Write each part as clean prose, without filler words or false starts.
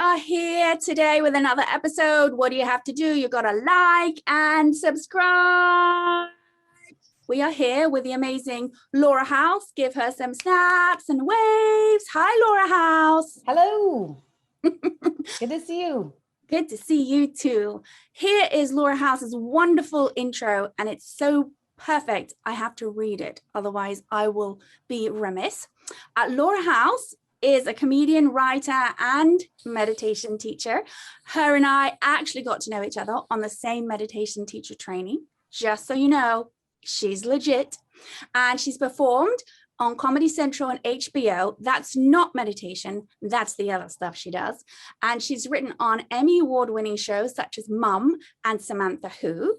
are here today with another episode. What do you have to do? You got to like and subscribe. We are here with the amazing Laura House. Give her some snaps and waves. Hi, Laura House. Hello. Good to see you. Good to see you too. Here is Laura House's wonderful intro, and it's so perfect. I have to read it, otherwise I will be remiss. Laura House is a comedian, writer, and meditation teacher. Her and I actually got to know each other on the same meditation teacher training. Just so you know, she's legit. And she's performed on Comedy Central and HBO. That's not meditation. That's the other stuff she does. And she's written on Emmy award-winning shows such as Mom and Samantha Who.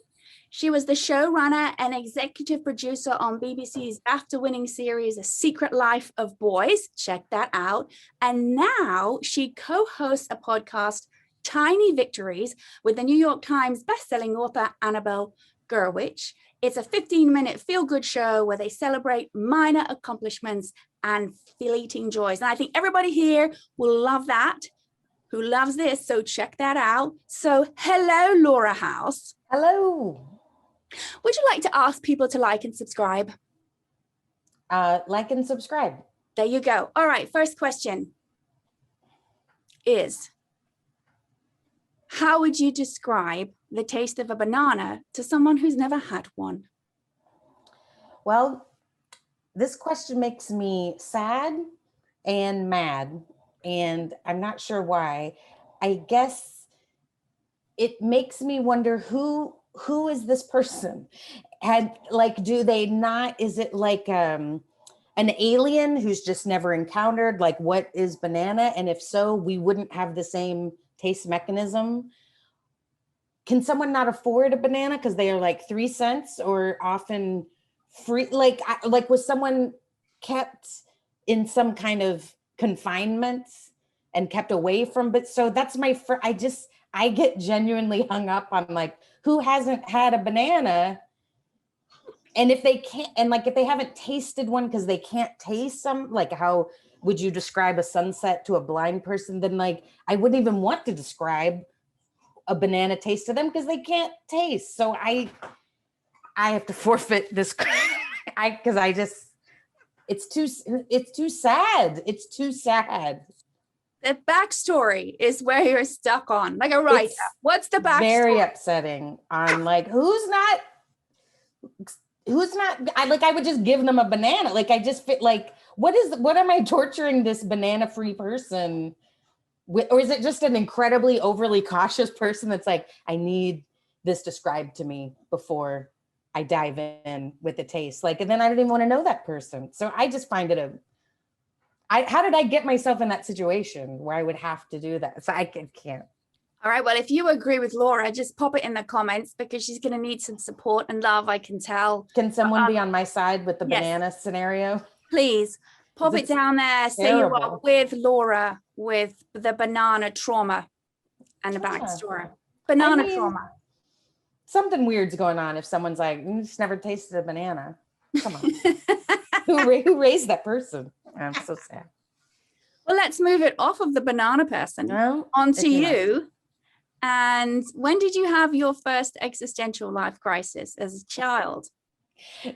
She was the showrunner and executive producer on BBC's BAFTA-winning series, A Secret Life of Boys. Check that out. And now she co-hosts a podcast, TINY Victories, with the New York Times bestselling author Annabelle Gurwitch. It's a 15-minute feel-good show where they celebrate minor accomplishments and fleeting joys. And I think everybody here will love that, who loves this. So check that out. So hello, Laura House. Hello. Would you like to ask people to like and subscribe? Like and subscribe. There you go. All right. First question is, how would you describe the taste of a banana to someone who's never had one? Well, this question makes me sad and mad, and I'm not sure why. I guess it makes me wonder who is this person? Do they not, is it like an alien who's just never encountered, like, what is banana? And if so, we wouldn't have the same taste mechanism. Can someone not afford a banana because they are like 3 cents or often free? Like was someone kept in some kind of confinement and kept away from, but so that's my, I get genuinely hung up on like, who hasn't had a banana? And if they can't, and like, if they haven't tasted one because they can't taste some, like, how would you describe a sunset to a blind person? Then like, I wouldn't even want to describe a banana taste to them because they can't taste. So I have to forfeit this because it's too sad. It's too sad. The backstory is where you're stuck on, like a writer. What's the backstory? Very upsetting. On like, who's not, I would just give them a banana. Like, I just fit like, what am I torturing this banana free person with? Or is it just an incredibly overly cautious person that's like, I need this described to me before I dive in with the taste. Like, and then I don't even want to know that person. So I just find it how did I get myself in that situation where I would have to do that? So I can't. All right. Well, if you agree with Laura, just pop it in the comments because she's going to need some support and love, I can tell. Can someone be on my side with the banana scenario? Please pop it down there. Say you are with Laura with the banana trauma and the backstory. Banana trauma. Something weird's going on if someone's like, just never tasted a banana. Come on. Who raised that person? I'm so sad. Well, let's move it off of the banana person onto you. And when did you have your first existential life crisis as a child?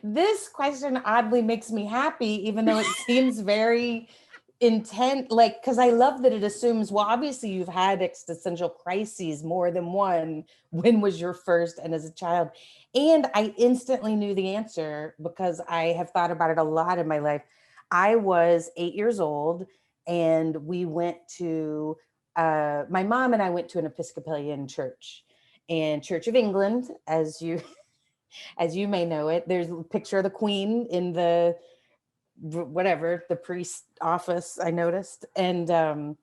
This question oddly makes me happy, even though it seems very intent, like, because I love that it assumes, well, obviously you've had existential crises, more than one. When was your first and as a child? And I instantly knew the answer because I have thought about it a lot in my life. I was 8 years old and we went to, my mom and I went to an Episcopalian church, and Church of England, as you may know it. There's a picture of the Queen in the the priest office, I noticed. And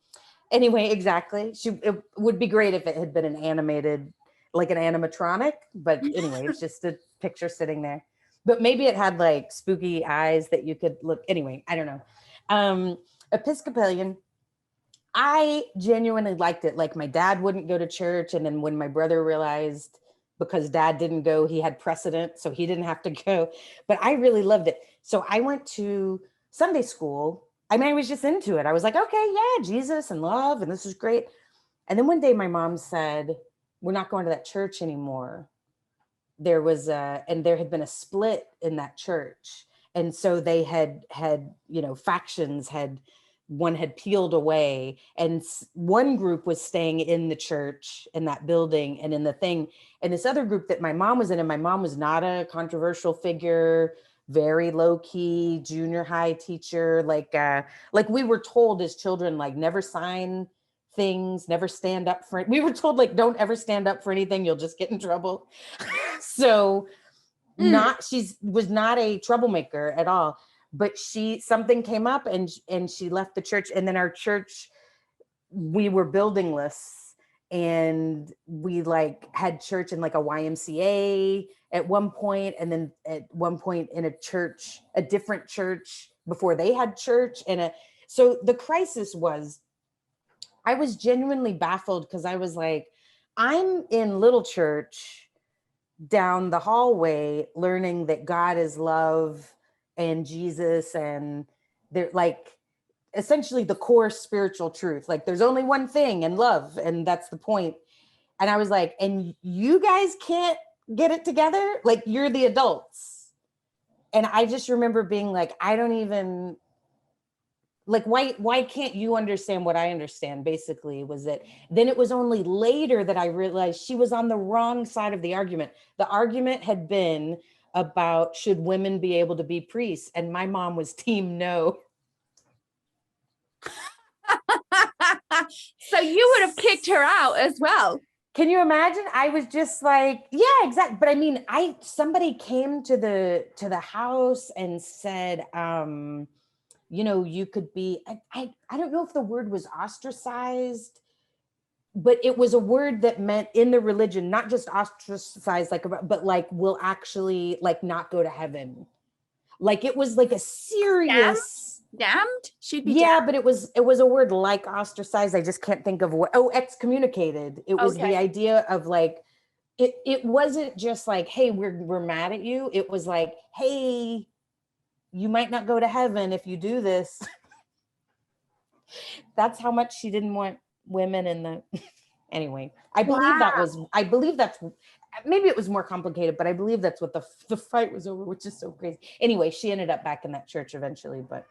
anyway, exactly. It would be great if it had been an animated, like an animatronic, but anyway, it's just a picture sitting there. But maybe it had like spooky eyes that you could look. Anyway, I don't know. Episcopalian. I genuinely liked it. Like, my dad wouldn't go to church. And then when my brother realized, because dad didn't go, he had precedent, so he didn't have to go. But I really loved it. So I went to Sunday school. I mean, I was just into it. I was like, okay, yeah, Jesus and love, and this is great. And then one day my mom said, we're not going to that church anymore. There was and there had been a split in that church. And so they had, factions one had peeled away, and one group was staying in the church, in that building and in the thing. And this other group that my mom was in, and my mom was not a controversial figure, very low key junior high teacher. Like we were told as children, like never sign things, never stand up for it. We were told like, don't ever stand up for anything. You'll just get in trouble. So she was not a troublemaker at all, but something came up and she left the church. And then our church, we were buildingless, and we like had church in like a YMCA at one point. And then at one point in a different church before they had church. So the crisis was, I was genuinely baffled, because I was like, I'm in little church down the hallway learning that God is love and Jesus, and they're like essentially the core spiritual truth. Like there's only one thing, and love, and that's the point. And I was like, and you guys can't get it together? Like you're the adults. And I just remember being like, I don't even like, why can't you understand what I understand? Basically was it. Then it was only later that I realized she was on the wrong side of the argument. The argument had been about, should women be able to be priests? And my mom was team no. So you would have kicked her out as well. Can you imagine? I was just like, yeah, exactly. But I mean, somebody came to the house and said, you could be, I don't know if the word was ostracized, but it was a word that meant in the religion, not just ostracized, but like will actually like not go to heaven. Like it was like a serious damned. She'd be damned. but it was a word like ostracized. I just can't think of what. Oh, excommunicated. It was the idea of like, it wasn't just like, hey, we're mad at you. It was like, hey, you might not go to heaven if you do this. That's how much she didn't want women in the anyway. I believe that's maybe it was more complicated, but I believe that's what the fight was over, which is so crazy. Anyway, she ended up back in that church eventually, but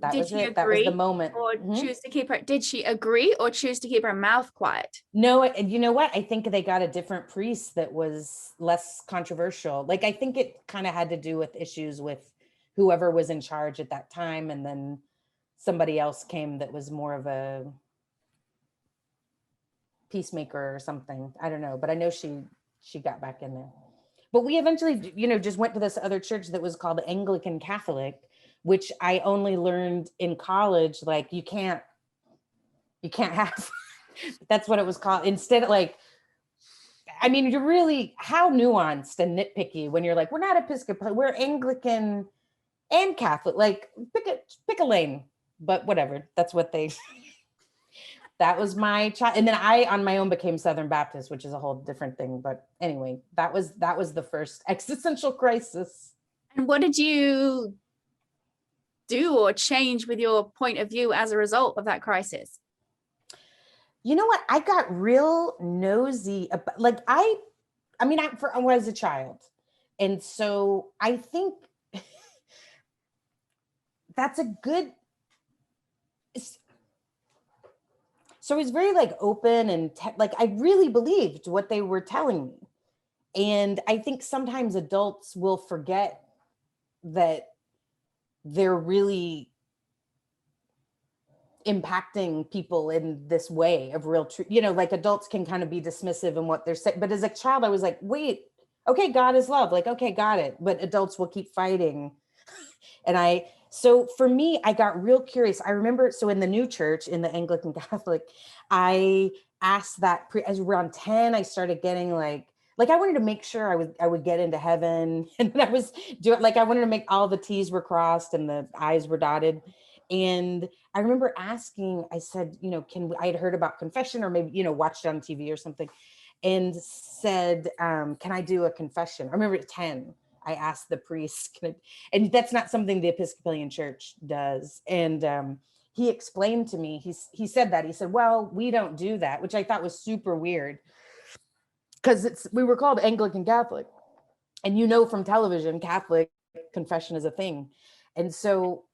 that was it. That was the moment. Or choose to keep her? Did she agree or choose to keep her mouth quiet? No, and you know what? I think they got a different priest that was less controversial. Like I think it kind of had to do with issues with whoever was in charge at that time, and then somebody else came that was more of a peacemaker or something. I don't know, but I know she got back in there. But we eventually, just went to this other church that was called Anglican Catholic, which I only learned in college. Like you can't have, that's what it was called. Instead of like, I mean, you're really, how nuanced and nitpicky when you're like, we're not Episcopal, we're Anglican and Catholic, like pick a lane, but whatever. That's what that was my child. And then I, on my own, became Southern Baptist, which is a whole different thing. But anyway, that was the first existential crisis. And what did you do or change with your point of view as a result of that crisis? You know what? I got real nosy about, like, I was a child. And so I think that's a good, so it's very like open and like, I really believed what they were telling me. And I think sometimes adults will forget that they're really impacting people in this way of real truth. Like adults can kind of be dismissive in what they're saying. But as a child, I was like, wait, okay, God is love. Like, okay, got it. But adults will keep fighting. So for me, I got real curious. I remember, so in the new church, in the Anglican Catholic, I asked that as around 10, I started getting like I wanted to make sure I would get into heaven. And then I was doing, like, I wanted to make all the T's were crossed and the I's were dotted. And I remember asking, I said, I had heard about confession or maybe, watched it on TV or something, and said, can I do a confession? I remember at 10, I asked the priest, and that's not something the Episcopalian Church does. And he explained to me, he said that, he said, well, we don't do that, which I thought was super weird because we were called Anglican Catholic, and from television, Catholic confession is a thing. And so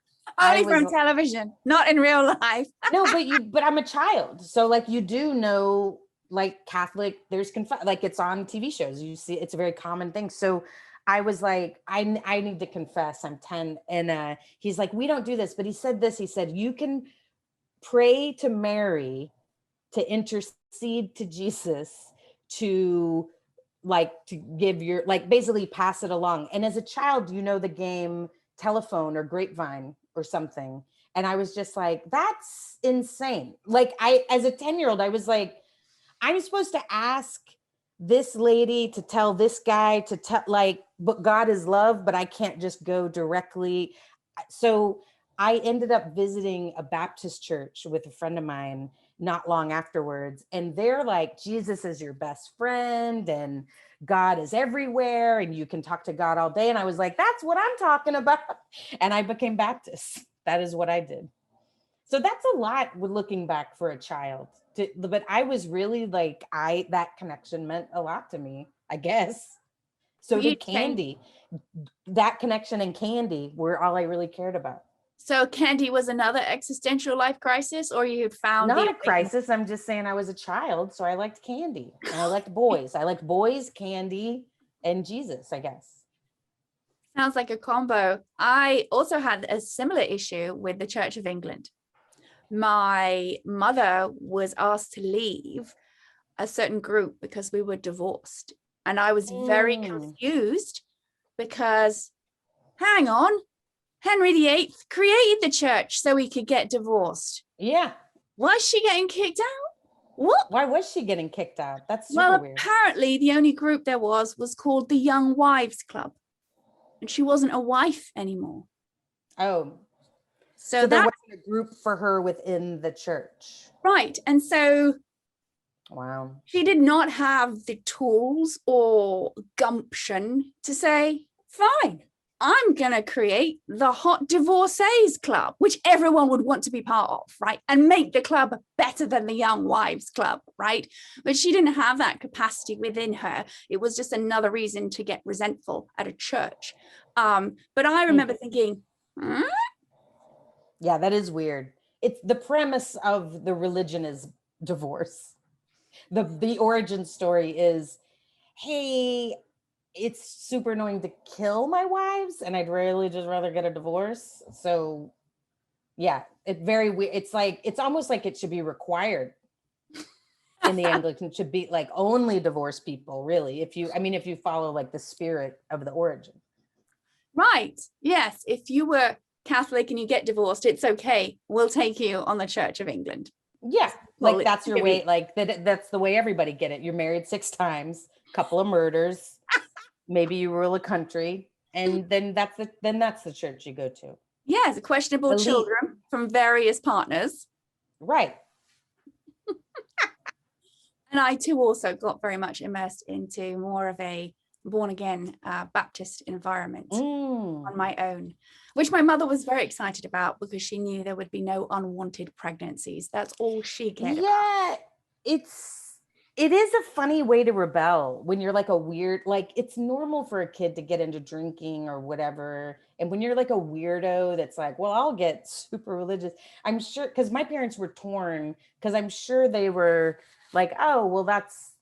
only from television, not in real life. No, but I'm a child. So like, you do know, like Catholic, there's like it's on TV shows. You see, it's a very common thing. So I was like, I need to confess, I'm 10. And he's like, we don't do this. But he said this, he said, you can pray to Mary to intercede to Jesus to give your, like, basically pass it along. And as a child, the game telephone or grapevine or something. And I was just like, that's insane. Like, as a 10-year-old, I was like, I'm supposed to ask this lady to tell this guy to tell, like, but God is love, but I can't just go directly. So I ended up visiting a Baptist church with a friend of mine not long afterwards. And they're like, Jesus is your best friend and God is everywhere and you can talk to God all day. And I was like, that's what I'm talking about. And I became Baptist. That is what I did. So that's a lot with looking back for a child. But I was really like, that connection meant a lot to me, I guess. So did Candy. That connection and Candy were all I really cared about. So Candy was another existential life crisis, or you had found not a crisis. I'm just saying I was a child, so I liked candy and I liked boys. I liked boys, candy, and Jesus, I guess. Sounds like a combo. I also had a similar issue with the Church of England. My mother was asked to leave a certain group because we were divorced. And I was very confused because, hang on, Henry VIII created the church so he could get divorced. Yeah. Why is she getting kicked out? What? Why was she getting kicked out? That's super weird. Apparently the only group there was called the Young Wives Club. And she wasn't a wife anymore. Oh. So there wasn't a group for her within the church. Right. And so wow. She did not have the tools or gumption to say, fine, I'm going to create the Hot Divorcees Club, which everyone would want to be part of, right? And make the club better than the Young Wives Club, right? But she didn't have that capacity within her. It was just another reason to get resentful at a church. But I remember thinking, yeah, that is weird. It's the premise of the religion is divorce. The origin story is, hey, it's super annoying to kill my wives and I'd really just rather get a divorce. So yeah, it's very weird. It's like, it's almost like it should be required in the Anglican, should be like only divorce people, really. If you follow like the spirit of the origin. Right. Yes. If you were Catholic and you get divorced, it's okay. We'll take you on the Church of England. Yeah. Like that's your way, like that's the way everybody get it. You're married 6 times, couple of murders. Maybe you rule a country, and then that's the church you go to. Yes, questionable elite children from various partners. Right. And I too also got very much immersed into more of a born-again Baptist environment on my own, which my mother was very excited about because she knew there would be no unwanted pregnancies. That's all she cared about. It is a funny way to rebel when you're like a weird, like it's normal for a kid to get into drinking or whatever. And when you're like a weirdo that's like, well, I'll get super religious. I'm sure, because my parents were torn, because I'm sure they were like, oh, well, that's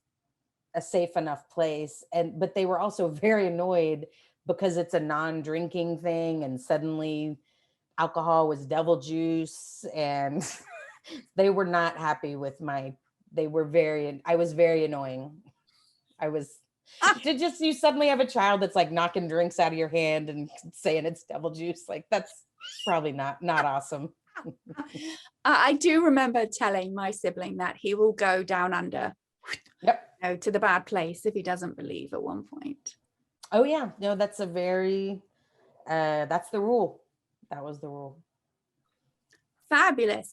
a safe enough place. But they were also very annoyed because it's a non-drinking thing. And suddenly alcohol was devil juice. And they were not happy with I was very annoying. You suddenly have a child that's like knocking drinks out of your hand and saying it's devil juice. Like that's probably not awesome. I do remember telling my sibling that he will go down under to the bad place if he doesn't believe at one point. Oh yeah. No, that's that's the rule. That was the rule. Fabulous.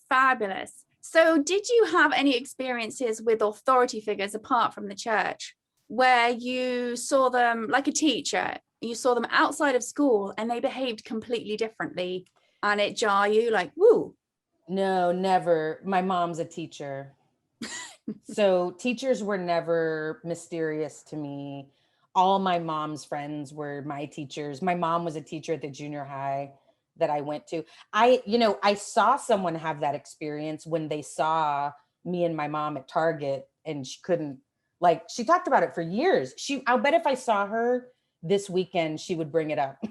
So did you have any experiences with authority figures apart from the church where you saw them like a teacher, you saw them outside of school and they behaved completely differently and it jarred you like, woo? No, never. My mom's a teacher. So teachers were never mysterious to me. All my mom's friends were my teachers. My mom was a teacher at the junior high that I went to. I saw someone have that experience when they saw me and my mom at Target, and she couldn't, like, she talked about it for years. I'll bet if I saw her this weekend, she would bring it up.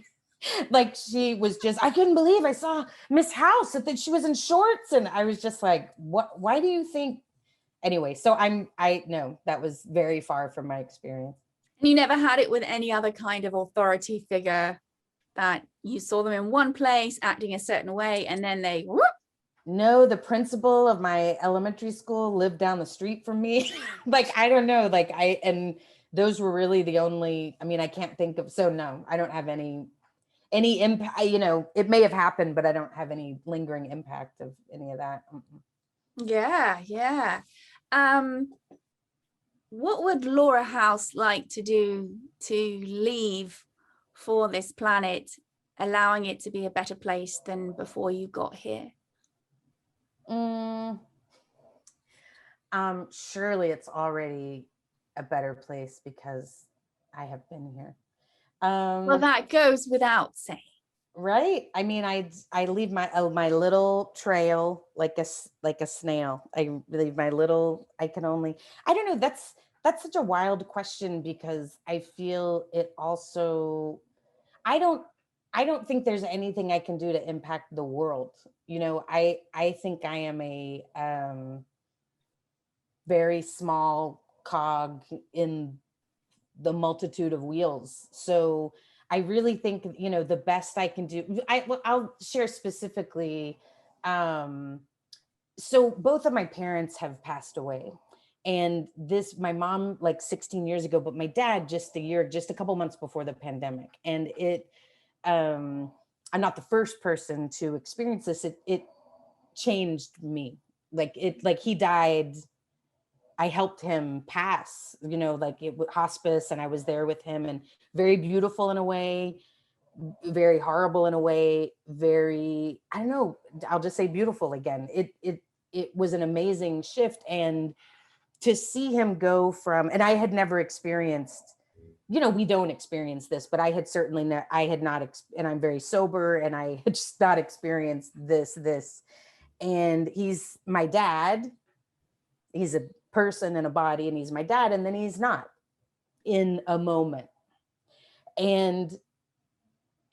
Like, she was just, I couldn't believe I saw Miss House, that she was in shorts. And I was just like, what, why do you think? Anyway, so I know that was very far from my experience. And you never had it with any other kind of authority figure, that you saw them in one place acting a certain way and then they whoop? No, the principal of my elementary school lived down the street from me. Like, I don't know, like, and those were really the only, I mean, I can't think of, so no, I don't have any impact, it may have happened, but I don't have any lingering impact of any of that. Yeah. What would Laura House like to do to leave for this planet, allowing it to be a better place than before you got here? Surely it's already a better place because I have been here. Well, that goes without saying. Right. I mean, I leave my little trail like a snail. I leave my little, I don't know. That's such a wild question because I feel it also, I don't think there's anything I can do to impact the world. I think I am a very small cog in the multitude of wheels. So I really think, the best I can do, I'll share specifically. So both of my parents have passed away. And my mom like 16 years ago, but my dad just a couple months before the pandemic. And I'm not the first person to experience this. It changed me. Like he died, I helped him pass, like hospice, and I was there with him, and very beautiful in a way, very horrible in a way, very, I don't know, I'll just say beautiful again. It was an amazing shift. And to see him go from, and I had never experienced, we don't experience this, but I had certainly, I had not, and I'm very sober, and I had just not experienced this. And he's my dad. He's a person in a body, and he's my dad, and then he's not in a moment. And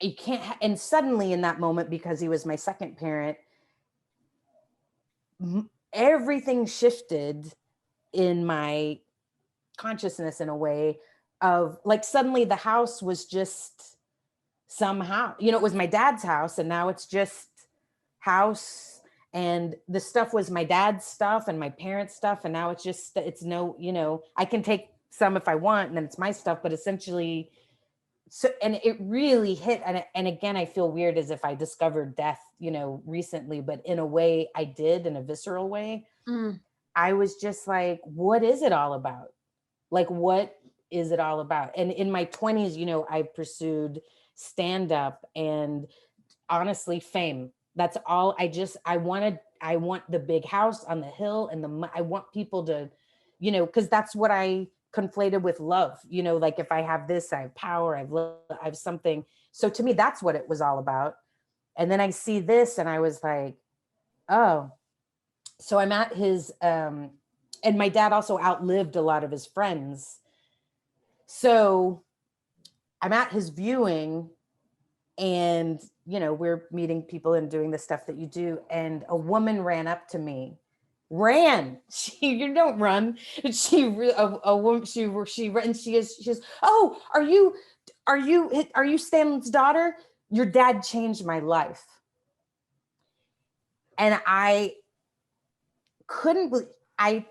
you can't, and suddenly in that moment, because he was my second parent, everything shifted in my consciousness in a way of like, suddenly the house was just somehow, it was my dad's house, and now it's just house, and the stuff was my dad's stuff and my parents' stuff, and now it's no, I can take some if I want, and then it's my stuff, but essentially, so, and it really hit, and again, I feel weird as if I discovered death, recently, but in a way I did, in a visceral way. I was just like, what is it all about? Like, what is it all about? And in my 20s, I pursued stand-up and honestly fame. That's all. I want the big house on the hill, and I want people to, because that's what I conflated with love, like if I have this, I have power, I have something. So to me, that's what it was all about. And then I see this and I was like, oh, so I'm at his, and my dad also outlived a lot of his friends. So I'm at his viewing, and we're meeting people and doing the stuff that you do, and a woman ran up to me. You don't run. A woman, she ran. She is, oh, are you Stanley's daughter? Your dad changed my life. And I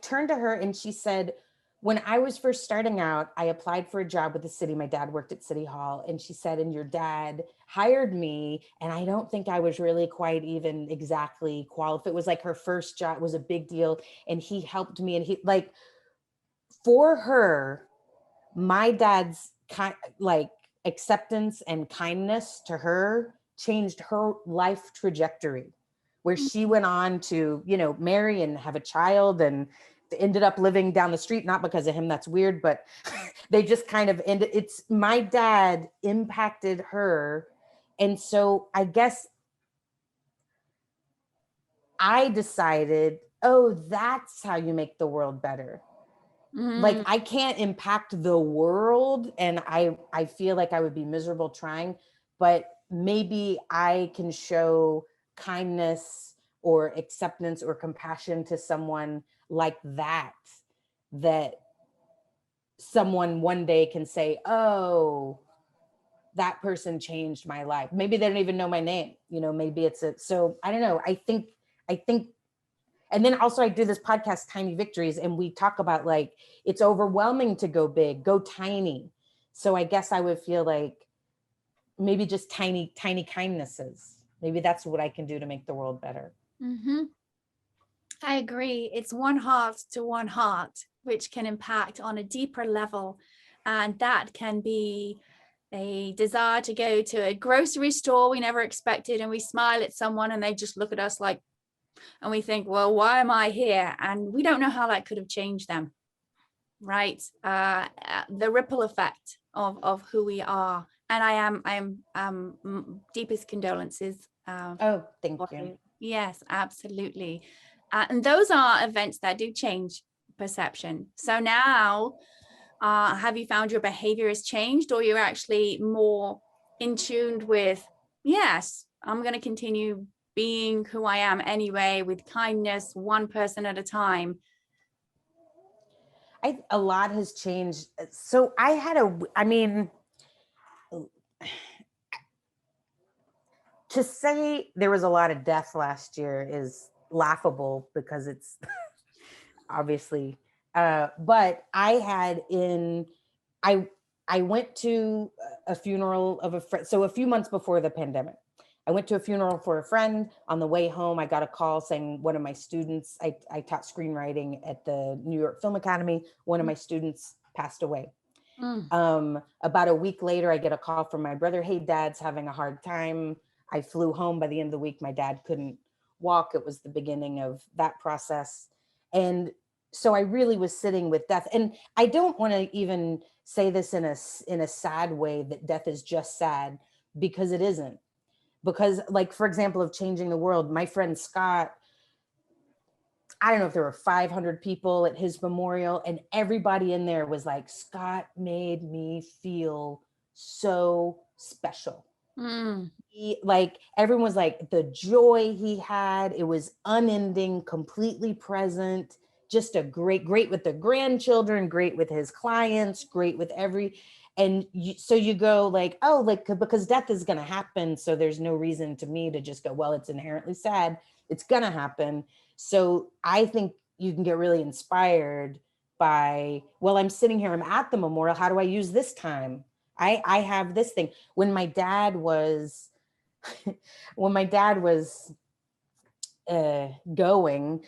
turned to her and she said, when I was first starting out, I applied for a job with the city. My dad worked at City Hall. And she said, and your dad hired me. And I don't think I was really quite even exactly qualified. It was like her first job. It was a big deal. And he helped me. And he, like, for her, my dad's acceptance and kindness to her changed her life trajectory, where she went on to, you know, marry and have a child and ended up living down the street, not because of him, that's weird, but they just kind of ended. It's my dad impacted her. And so I guess I decided, oh, that's how you make the world better. Like I can't impact the world, and I feel like I would be miserable trying, but maybe I can show kindness or acceptance or compassion to someone like that, that someone one day can say, oh, that person changed my life. Maybe they don't even know my name, you know, maybe it's so I don't know. I think and then also I do this podcast, Tiny Victories, and we talk about like, it's overwhelming to go big, go tiny. So I guess I would feel like maybe just tiny kindnesses. Maybe that's what I can do to make the world better. I agree. It's one heart to one heart, which can impact on a deeper level. And that can be a desire to go to a grocery store we never expected, and we smile at someone and they just look at us like, and we think, well, why am I here? And we don't know how that could have changed them, right? The ripple effect of who we are. And I am deepest condolences. Oh, thank you. Yes, absolutely. And those are events that do change perception. So now, have you found your behavior has changed, or you're actually more in tune with, yes, I'm going to continue being who I am anyway, with kindness, one person at a time? A lot has changed. So I mean, to say there was a lot of death last year is laughable because it's obviously, but I went to a funeral of a friend. So a few months before the pandemic, I went to a funeral for a friend. On the way home, I got a call saying one of my students, I taught screenwriting at the New York Film Academy. One of my students passed away. About a week later, I get a call from my brother. Hey, Dad's having a hard time. I flew home. By the end of the week, my dad couldn't walk. It was the beginning of that process. And so I really was sitting with death. And I don't want to even say this in a sad way, that death is just sad, because it isn't. Because, like, for example, of changing the world, my friend Scott, I don't know if there were 500 people at his memorial, and everybody in there was like, Scott made me feel so special. Like, everyone was like, the joy he had, it was unending, completely present, just a great with the grandchildren, great with his clients, great with and so you go like, oh, like, because death is going to happen. So there's no reason to me to just go, well, it's inherently sad. It's going to happen. So I think you can get really inspired by, well, I'm sitting here, I'm at the memorial. How do I use this time? I have this thing. When my dad was, going,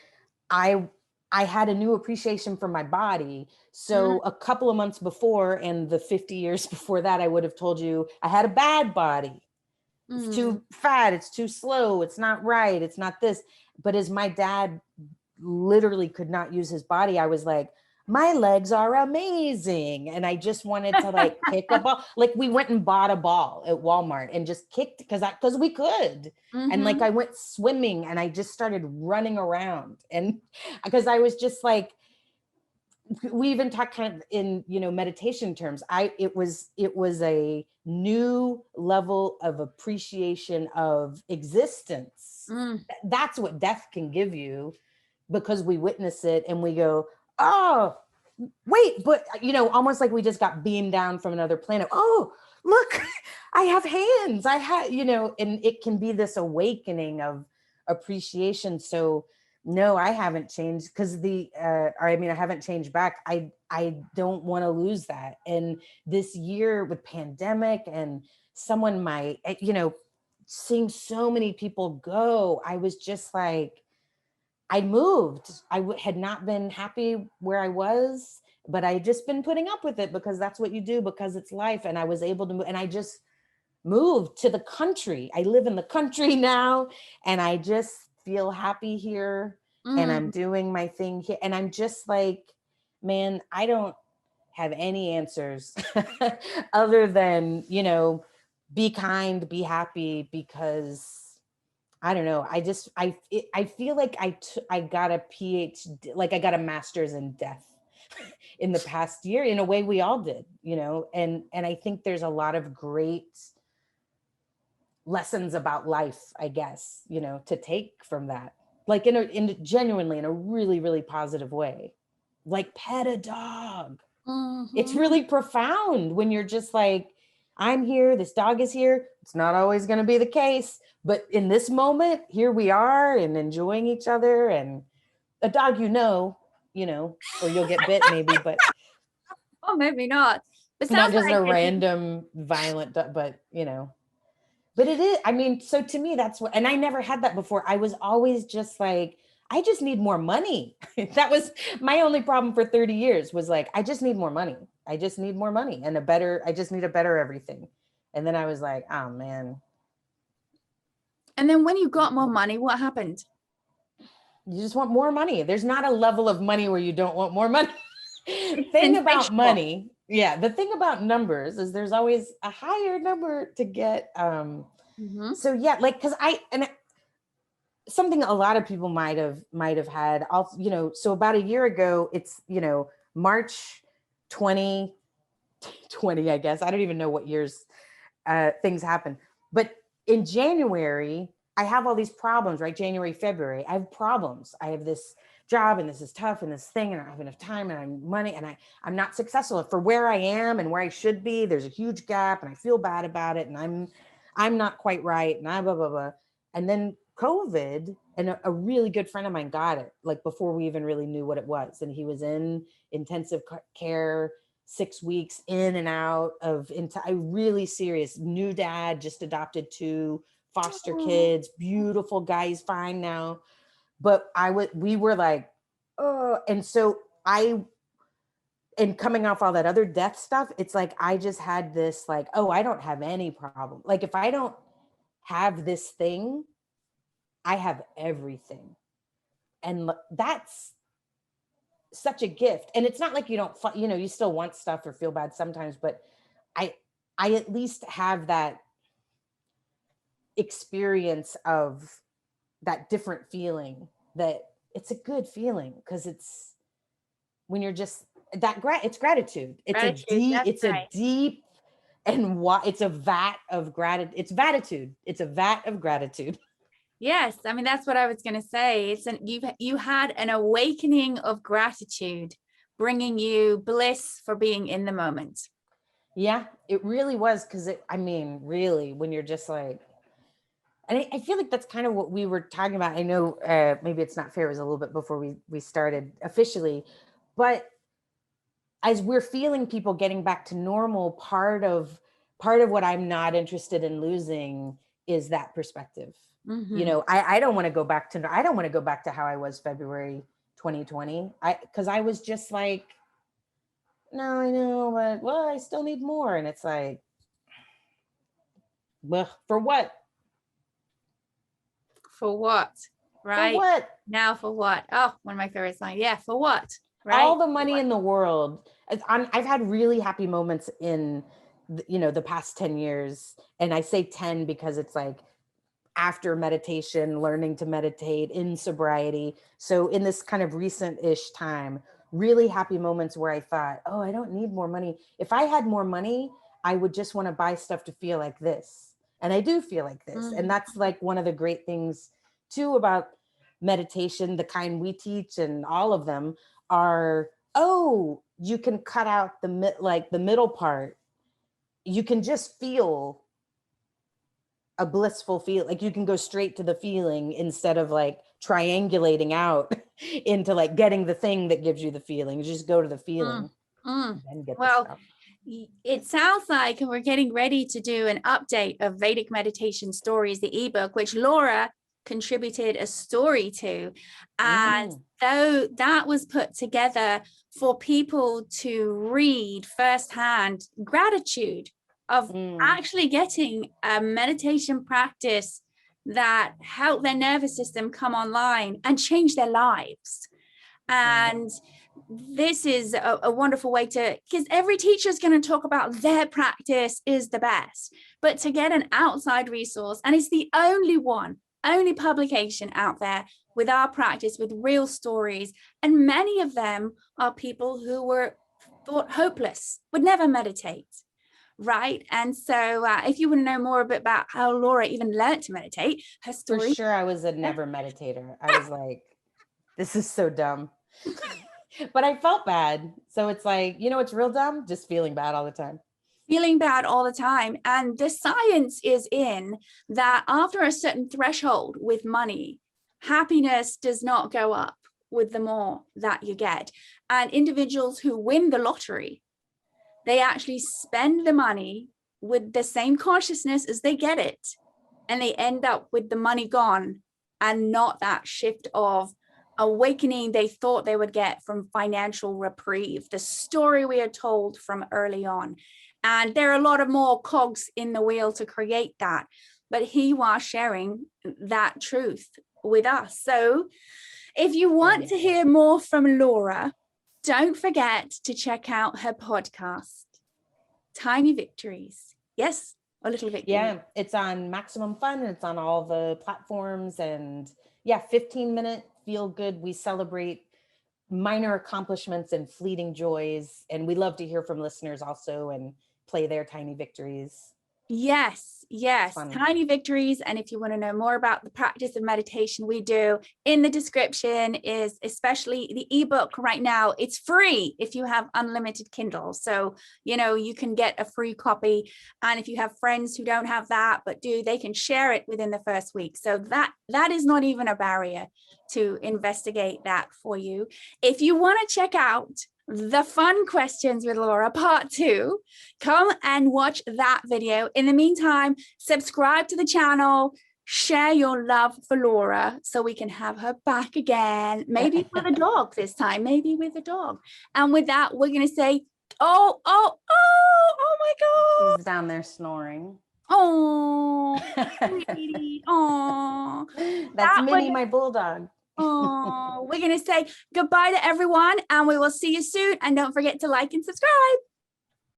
I had a new appreciation for my body. So a couple of months before, and the 50 years before that, I would have told you I had a bad body. It's too fat, it's too slow, it's not right, it's not this. But as my dad literally could not use his body, I was like, my legs are amazing. And I just wanted to like kick a ball. Like, we went and bought a ball at Walmart and just kicked, because we could. And like, I went swimming and I just started running around. And because I was just like, we even talked kind of in, meditation terms. It was a new level of appreciation of existence. That's what death can give you, because we witness it and we go, oh, wait, but almost like we just got beamed down from another planet. Oh, look, I have hands. And it can be this awakening of appreciation. So no, I haven't changed, because I haven't changed back. I don't want to lose that. And this year with pandemic and seeing so many people go, I was just like, I moved. I had not been happy where I was, but I had just been putting up with it because that's what you do, because it's life. And I was able to move, and I just moved to the country. I live in the country now. And I just feel happy here and I'm doing my thing here. And I'm just like, man, I don't have any answers other than, you know, be kind, be happy, because I don't know. I feel like I got a PhD, like I got a master's in death in the past year, in a way we all did, you know, and I think there's a lot of great lessons about life, I guess, you know, to take from that, like in genuinely in a really, really positive way, like pet a dog. It's really profound when you're just like, I'm here, this dog is here. It's not always going to be the case, but in this moment, here we are and enjoying each other. And a dog, you know, or you'll get bit maybe, but oh, maybe not. But not sounds just like a random violent dog, but you know. But it is, I mean, so to me, that's what, and I never had that before. I was always just like, I just need more money. That was my only problem for 30 years was like, I just need more money. I just need more money and I just need a better everything. And then I was like, oh man. And then when you got more money, what happened? You just want more money. There's not a level of money where you don't want more money. Thing about money. Yeah. The thing about numbers is there's always a higher number to get. So yeah, like, cause something a lot of people might have had also, you know, so about a year ago, it's, you know, March 2020, I guess. I don't even know what years things happen. But in January, I have all these problems, right? January, February, I have problems. I have this job and this is tough and this thing and I don't have enough time and I'm money and I'm not successful for where I am and where I should be. There's a huge gap and I feel bad about it and I'm not quite right and I blah, blah, blah. And then COVID, and a really good friend of mine got it like before we even really knew what it was. And he was in intensive care, 6 weeks in and out of a really serious new dad, just adopted 2 foster kids, beautiful guy, he's fine now. But we were like, oh, and so and coming off all that other death stuff, it's like, I just had this like, oh, I don't have any problem. Like if I don't have this thing, I have everything. And that's such a gift. And it's not like you don't, you know, you still want stuff or feel bad sometimes, but I at least have that experience of that different feeling, that it's a good feeling because it's when you're just it's gratitude. It's a deep and it's a vat of gratitude. It's vatitude. It's a vat of gratitude. Yes, I mean, that's what I was going to say. You had an awakening of gratitude, bringing you bliss for being in the moment. Yeah, it really was. Because I mean, really, when you're just like, and I feel like that's kind of what we were talking about. I know maybe it's not fair. It was a little bit before we started officially, but as we're feeling people getting back to normal, part of what I'm not interested in losing is that perspective. You know, I don't want to go back to how I was February 2020. Because I was just like, no, I know, but well, I still need more. And it's like, well, for what? For what? Right. For what? Now for what? Oh, one of my favorite lines. Yeah, for what? Right. All the money in the world. I've had really happy moments in, you know, the past 10 years. And I say 10 because it's like after meditation, learning to meditate in sobriety. So in this kind of recent-ish time, really happy moments where I thought, oh, I don't need more money. If I had more money, I would just want to buy stuff to feel like this. And I do feel like this. And that's like one of the great things too about meditation, the kind we teach, and all of them are, oh, you can cut out the middle part. You can just feel a blissful feel. Like you can go straight to the feeling instead of like triangulating out into like getting the thing that gives you the feeling. You just go to the feeling. And get the stuff. It sounds like we're getting ready to do an update of Vedic Meditation Stories, the ebook, which Laura contributed a story to. And though that was put together for people to read firsthand gratitude of actually getting a meditation practice that help their nervous system come online and change their lives. And this is a wonderful way to, because every teacher is going to talk about their practice is the best, but to get an outside resource, and it's the only publication out there with our practice, with real stories. And many of them are people who were thought hopeless, would never meditate. Right. And so if you want to know more a bit about how Laura even learned to meditate, her story. For sure, I was a never meditator. I was like, this is so dumb. But I felt bad. So it's like, you know, it's real dumb, just feeling bad all the time. Feeling bad all the time. And the science is in that after a certain threshold with money, happiness does not go up with the more that you get. And individuals who win the lottery, they actually spend the money with the same consciousness as they get it. And they end up with the money gone and not that shift of awakening they thought they would get from financial reprieve, the story we are told from early on. And there are a lot of more cogs in the wheel to create that. But he was sharing that truth with us. So if you want to hear more from Laura, don't forget to check out her podcast, Tiny Victories. Yes, a little victory. Yeah, it's on Maximum Fun. And it's on all the platforms. And yeah, 15-minute feel good. We celebrate minor accomplishments and fleeting joys. And we love to hear from listeners also and play their tiny victories. Yes, Tiny Victories. And if you want to know more about the practice of meditation we do, in the description is especially the ebook right now. It's free if you have unlimited Kindle. So, you know, you can get a free copy. And if you have friends who don't have that, but do, they can share it within the first week. So that is not even a barrier to investigate that for you. If you want to check out the fun questions with Laura part 2, come and watch that video. In the meantime, subscribe to the channel, share your love for Laura so we can have her back again, maybe with a dog this time, maybe with a dog. And with that, we're going to say, oh my God. She's down there snoring. Oh, sweetie. Oh, that's Minnie, my bulldog. Oh, we're going to say goodbye to everyone, and we will see you soon. And don't forget to like and subscribe.